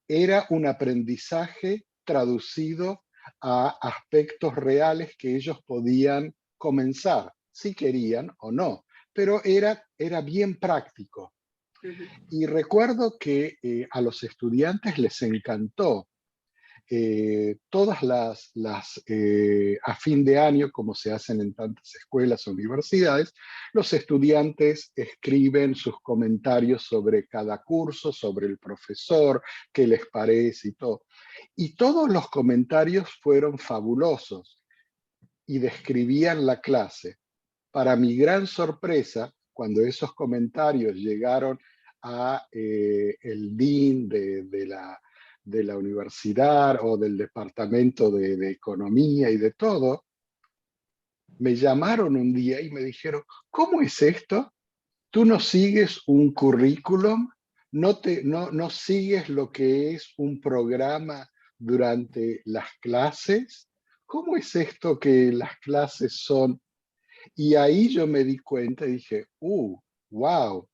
Era un aprendizaje traducido a aspectos reales que ellos podían comenzar, si querían o no, pero era bien práctico. Y recuerdo que a los estudiantes les encantó. Todas a fin de año, como se hacen en tantas escuelas o universidades, los estudiantes escriben sus comentarios sobre cada curso, sobre el profesor, qué les parece y todo. Y todos los comentarios fueron fabulosos y describían la clase. Para mi gran sorpresa, cuando esos comentarios llegaron a el dean de la universidad o del departamento de economía y de todo, me llamaron un día y me dijeron, ¿cómo es esto? ¿Tú no sigues un currículum? ¿No sigues lo que es un programa durante las clases? ¿Cómo es esto que las clases son? Y ahí yo me di cuenta y dije, wow,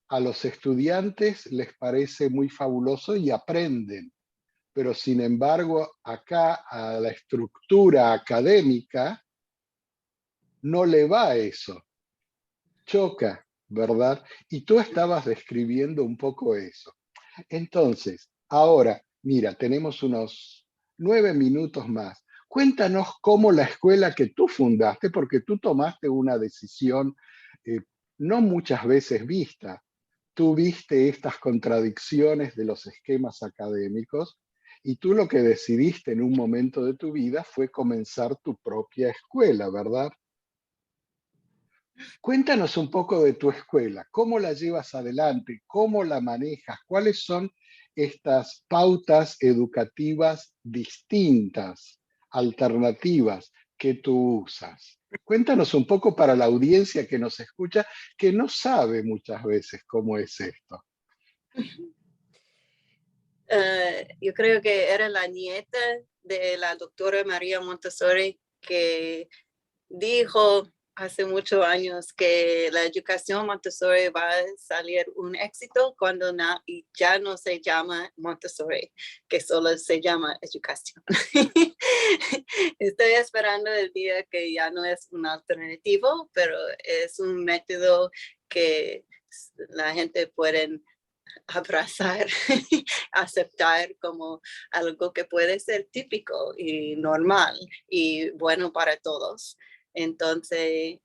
a los estudiantes les parece muy fabuloso y aprenden, pero sin embargo acá a la estructura académica no le va eso, choca, ¿verdad? Y tú estabas describiendo un poco eso. Entonces, ahora, mira, tenemos unos 9 minutos más. Cuéntanos cómo la escuela que tú fundaste, porque tú tomaste una decisión eh, no muchas veces vista. Tú viste estas contradicciones de los esquemas académicos y tú lo que decidiste en un momento de tu vida fue comenzar tu propia escuela, ¿verdad? Cuéntanos un poco de tu escuela, cómo la llevas adelante, cómo la manejas, cuáles son estas pautas educativas distintas, alternativas que tú usas. Cuéntanos un poco para la audiencia que nos escucha, que no sabe muchas veces cómo es esto. Yo creo que era la nieta de la doctora María Montessori que dijo hace muchos años que la educación Montessori va a salir un éxito cuando ya no se llama Montessori, que solo se llama educación. Estoy esperando el día que ya no es un alternativo, pero es un método que la gente puede abrazar, aceptar como algo que puede ser típico y normal y bueno para todos. Entonces,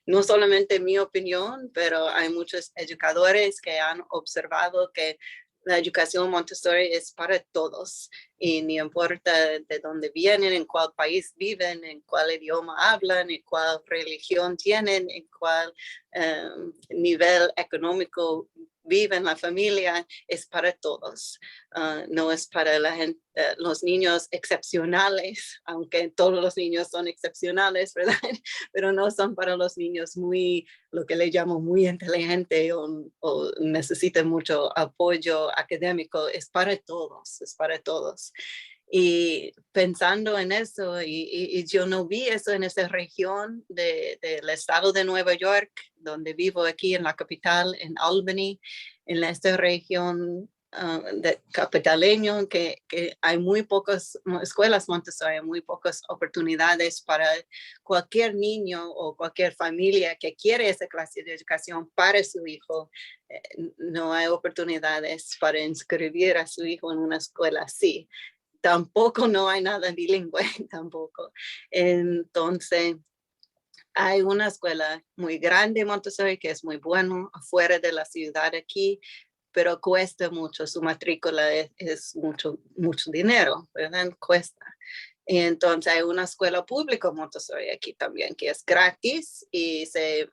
no solamente mi opinión, pero hay muchos educadores que han observado que la educación Montessori es para todos y no importa de dónde vienen, en cuál país viven, en cuál idioma hablan, en cuál religión tienen, en cuál nivel económico viven la familia, es para todos. No es para la gente, los niños excepcionales, aunque todos los niños son excepcionales, ¿verdad? Pero no son para los niños muy, lo que le llamo muy inteligente o necesitan mucho apoyo académico. Es para todos, es para todos. Y pensando en eso, y yo no vi eso en esa región del estado de Nueva York, donde vivo aquí en la capital, en Albany, en esta región de capitaleño, que hay muy pocas escuelas Montessori, muy pocas oportunidades para cualquier niño o cualquier familia que quiere esa clase de educación para su hijo. No hay oportunidades para inscribir a su hijo en una escuela así. Tampoco no hay nada bilingüe, tampoco. Entonces, hay una escuela muy grande Montessori que es muy bueno afuera de la ciudad aquí, pero cuesta mucho, su matrícula es mucho dinero, ¿verdad? Cuesta. Y entonces hay una escuela pública Montessori aquí también que es gratis y se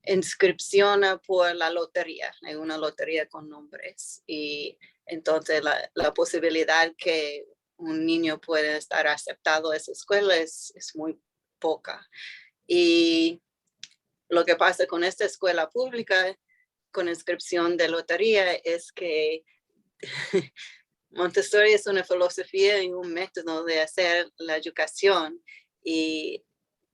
inscripciona por la lotería. Hay una lotería con nombres y entonces la posibilidad que un niño pueda estar aceptado a esa escuela es muy poca. Y lo que pasa con esta escuela pública con inscripción de lotería es que Montessori es una filosofía y un método de hacer la educación y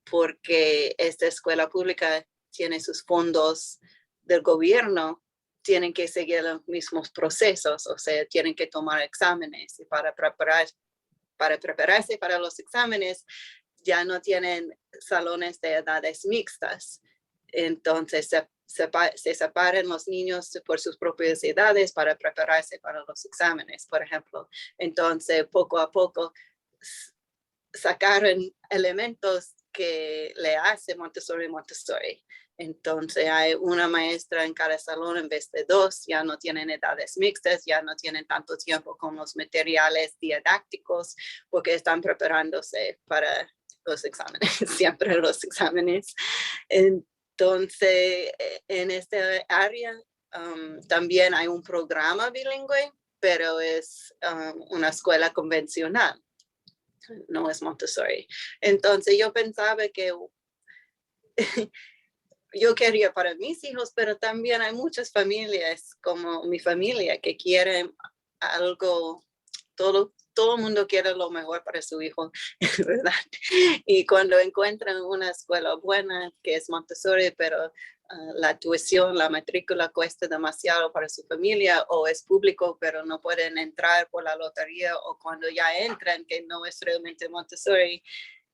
porque esta escuela pública tiene sus fondos del gobierno, tienen que seguir los mismos procesos, o sea, tienen que tomar exámenes y para prepararse para los exámenes ya no tienen salones de edades mixtas. Entonces se separan los niños por sus propias edades para prepararse para los exámenes, por ejemplo. Entonces, poco a poco sacaron elementos que le hace Montessori. Entonces hay una maestra en cada salón en vez de dos, ya no tienen edades mixtas, ya no tienen tanto tiempo con los materiales didácticos porque están preparándose para los exámenes, siempre los exámenes. Entonces, en esta área también hay un programa bilingüe, pero es una escuela convencional. No es Montessori. Entonces yo pensaba que yo quería para mis hijos, pero también hay muchas familias como mi familia que quieren algo, todo el mundo quiere lo mejor para su hijo, ¿verdad? Y cuando encuentran una escuela buena que es Montessori, pero la tuición, la matrícula cuesta demasiado para su familia o es público, pero no pueden entrar por la lotería o cuando ya entran, que no es realmente Montessori.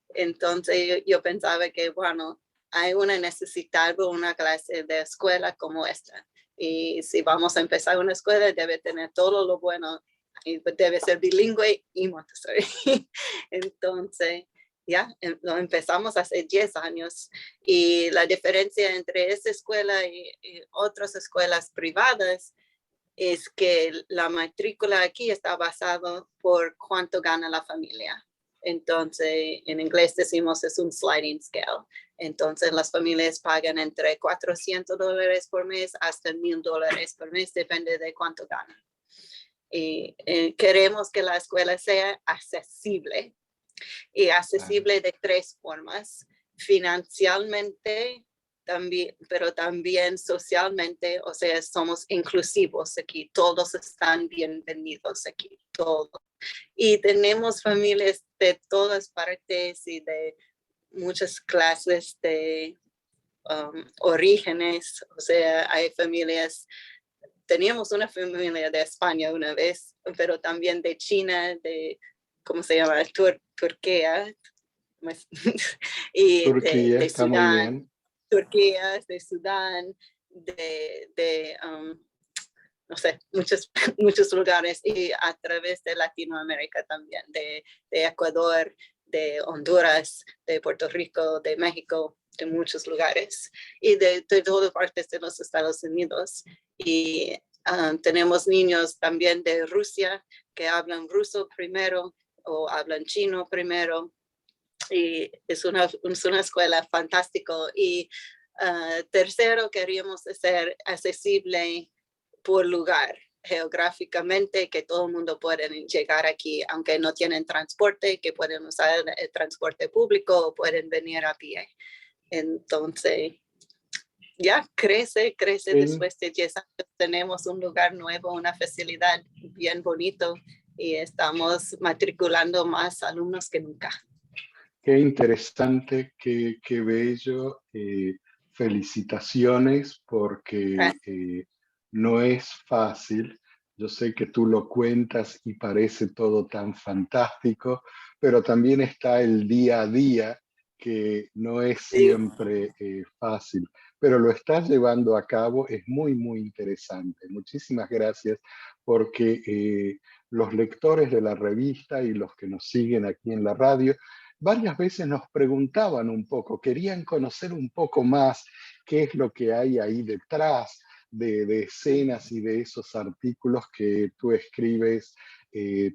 Entonces yo pensaba que, bueno, hay una necesidad de una clase de escuela como esta. Y si vamos a empezar una escuela, debe tener todo lo bueno y debe ser bilingüe y Montessori. Entonces, ya lo empezamos hace 10 años y la diferencia entre esa escuela y otras escuelas privadas es que la matrícula aquí está basada por cuánto gana la familia. Entonces, en inglés decimos es un sliding scale. Entonces, las familias pagan entre $400 por mes hasta $1,000 por mes, depende de cuánto ganan. Y queremos que la escuela sea accesible y accesible de 3 formas, financieramente, también, pero también socialmente, o sea, somos inclusivos aquí, todos están bienvenidos aquí, todos. Y tenemos familias de todas partes y de muchas clases de orígenes, o sea, hay familias. Teníamos una familia de España una vez, pero también de China, de, ¿cómo se llama? Turquía. Y Turquía de está muy Sudán. bien. Turquía, de Sudán, no sé, muchos lugares y a través de Latinoamérica también, de Ecuador, de Honduras, de Puerto Rico, de México, de muchos lugares y de todas partes de los Estados Unidos. Y tenemos niños también de Rusia que hablan ruso primero o hablan chino primero. Y es una escuela fantástica. Y tercero, queríamos hacer accesible por lugar, geográficamente, que todo el mundo pueda llegar aquí, aunque no tienen transporte, que pueden usar el transporte público o pueden venir a pie. Entonces, ya crece después de 10 años. Tenemos un lugar nuevo, una facilidad bien bonito y estamos matriculando más alumnos que nunca. Qué interesante, qué bello. Felicitaciones porque no es fácil. Yo sé que tú lo cuentas y parece todo tan fantástico, pero también está el día a día que no es siempre fácil, pero lo estás llevando a cabo, es muy, muy interesante. Muchísimas gracias porque los lectores de la revista y los que nos siguen aquí en la radio varias veces nos preguntaban un poco, querían conocer un poco más qué es lo que hay ahí detrás de escenas y de esos artículos que tú escribes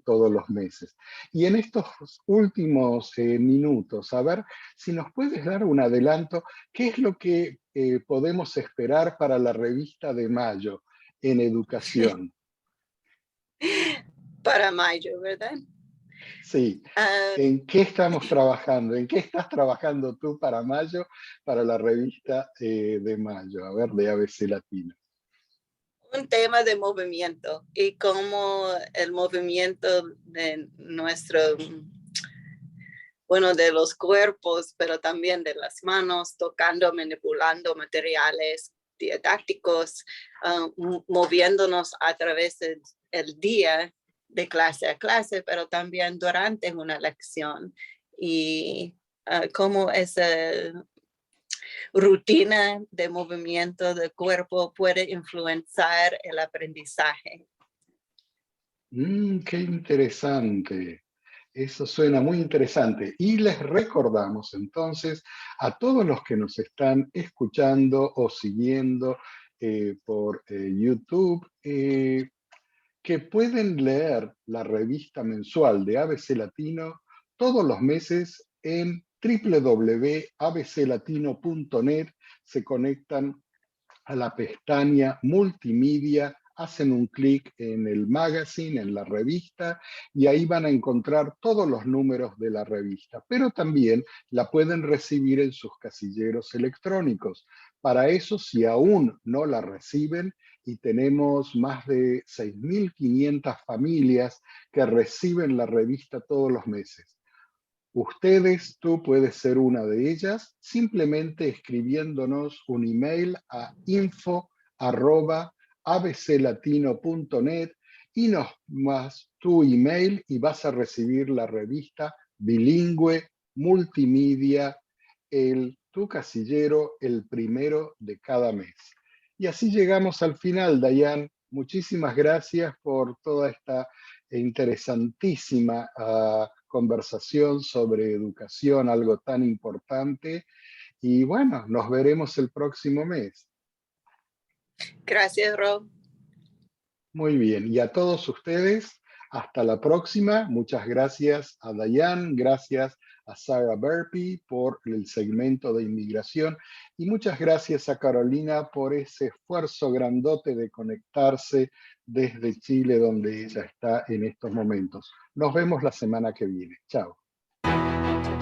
todos los meses. Y en estos últimos minutos, a ver si nos puedes dar un adelanto, ¿qué es lo que podemos esperar para la revista de mayo en educación? Para mayo, ¿verdad? Sí. ¿En qué estamos trabajando? ¿En qué estás trabajando tú para mayo, para la revista de mayo? A ver, de ABC Latino. Un tema de movimiento y cómo el movimiento de de los cuerpos, pero también de las manos, tocando, manipulando materiales didácticos, moviéndonos a través del día de clase a clase, pero también durante una lección. Y cómo esa rutina de movimiento del cuerpo puede influenciar el aprendizaje. Qué interesante. Eso suena muy interesante. Y les recordamos entonces a todos los que nos están escuchando o siguiendo por YouTube que pueden leer la revista mensual de ABC Latino todos los meses en www.abclatino.net. Se conectan a la pestaña multimedia, hacen un clic en el magazine, en la revista, y ahí van a encontrar todos los números de la revista, pero también la pueden recibir en sus casilleros electrónicos. Para eso, si aún no la reciben, y tenemos más de 6.500 familias que reciben la revista todos los meses. Tú puedes ser una de ellas, simplemente escribiéndonos un email a info@abclatino.net y nos das tu email y vas a recibir la revista bilingüe, multimedia, tu casillero, el primero de cada mes. Y así llegamos al final, Dayan. Muchísimas gracias por toda esta interesantísima conversación sobre educación, algo tan importante. Y bueno, nos veremos el próximo mes. Gracias, Rob. Muy bien. Y a todos ustedes, hasta la próxima. Muchas gracias a Dayan, gracias a Sarah Burpee por el segmento de inmigración y muchas gracias a Carolina por ese esfuerzo grandote de conectarse desde Chile, donde ella está en estos momentos. Nos vemos la semana que viene. Chao.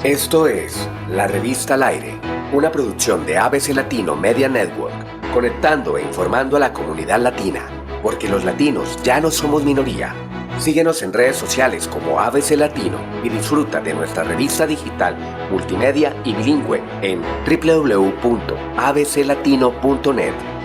Esto es La Revista al Aire, una producción de ABC Latino Media Network, conectando e informando a la comunidad latina, porque los latinos ya no somos minoría. Síguenos en redes sociales como ABC Latino y disfruta de nuestra revista digital, multimedia y bilingüe en www.abclatino.net.